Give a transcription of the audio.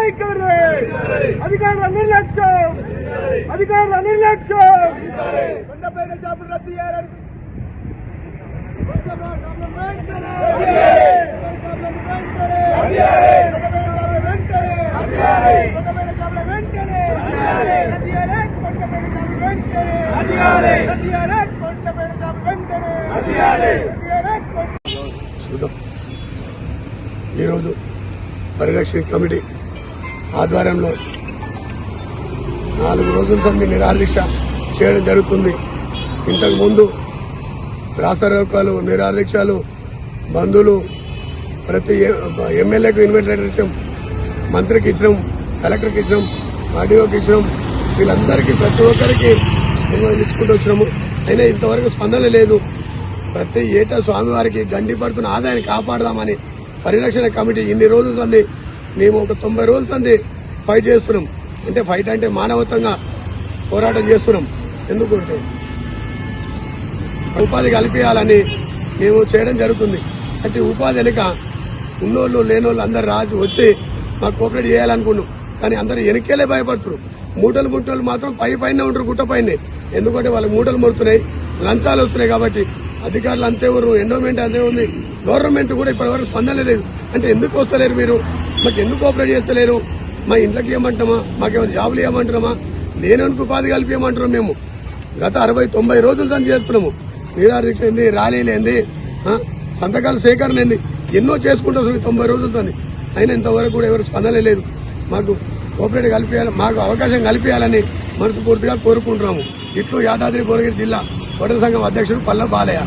వైఖరి అధికారుల నిర్లక్ష్యం కొండపైన షాపులు రద్దు చేయాలని ఈరోజు పరిరక్షణ కమిటీ ఆధ్వర్యంలో 4 రోజుల సంది నిరాదీక్ష చేయడం జరుగుతుంది. ఇంతకు ముందు రాస్తారోకాలు, నిరాదీక్షలు, బంధువులు ప్రతి ఎమ్మెల్యేకు ఇన్వైట్ లెటర్ ఇచ్చాం, మంత్రికి ఇచ్చినాం, కలెక్టర్కి ఇచ్చినాం, ఆర్డీఓకి ఇచ్చినాం. వీళ్ళందరికీ ప్రతి ఒక్కరికి ఇచ్చుకుంటూ వచ్చినాము. అయినా ఇంతవరకు స్పందన లేదు. ప్రతి ఏటా స్వామివారికి గండి పడుతున్న ఆదాయాన్ని కాపాడదామని పరిరక్షణ కమిటీ ఇన్ని రోజులు సంది మేము ఒక 90 రోజుల సంది ఫైట్ చేస్తున్నాం. అంటే ఫైట్ అంటే మానవత్వంగా పోరాటం చేస్తున్నాం. ఎందుకంటే ఉపాధి కల్పించాలని మేము చేయడం జరుగుతుంది. అంటే ఉపాధి వెనుక ఉన్నోళ్ళు లేనోళ్ళు అందరు రాజు వచ్చి మాకు కోఆపరేట్ చేయాలనుకున్నాం. కానీ అందరూ వెనకేలే భయపడుతున్నారు. మూటలు మాత్రం పైన ఉంటారు, గుట్ట పైన. ఎందుకంటే వాళ్ళకి మూటలు మొడుతున్నాయి, లంచాలు వస్తున్నాయి. కాబట్టి అధికారులు అంతే ఊరు, ఎండోమెంట్ అంతే ఉంది, గవర్నమెంట్ కూడా ఇప్పటివరకు స్పందన లేదు. అంటే ఎందుకు వస్తలేరు మీరు? మాకు ఎందుకు కోఆపరేట్ చేస్తలేరు? మా ఇంట్లోకి ఇవ్వమంటామా? మాకేమైనా జాబులు ఇవ్వమంటున్నామా? లేనోనికి ఉపాధి కల్పించమంటున్నాం. మేము గత 60-90 రోజుల సంది చేస్తున్నాము. నిరాదీక్ష ఏంది, ర్యాలీలు ఏంది, సంతకాల సేకరణ ఏంది, ఎన్నో చేసుకుంటూ వస్తుంది 90 రోజుల సంది. అయినా ఇంతవరకు కూడా ఎవరు స్పందన లేదు. మాకు కోఆపరేట్ కల్పించాలి, మాకు అవకాశం కల్పించాలని మనస్ఫూర్తిగా కోరుకుంటున్నాము. ఇట్లు యాదాద్రి భువనగిరి జిల్లా హోటల్ సంఘం అధ్యక్షుడు పల్ల బాలయ్య.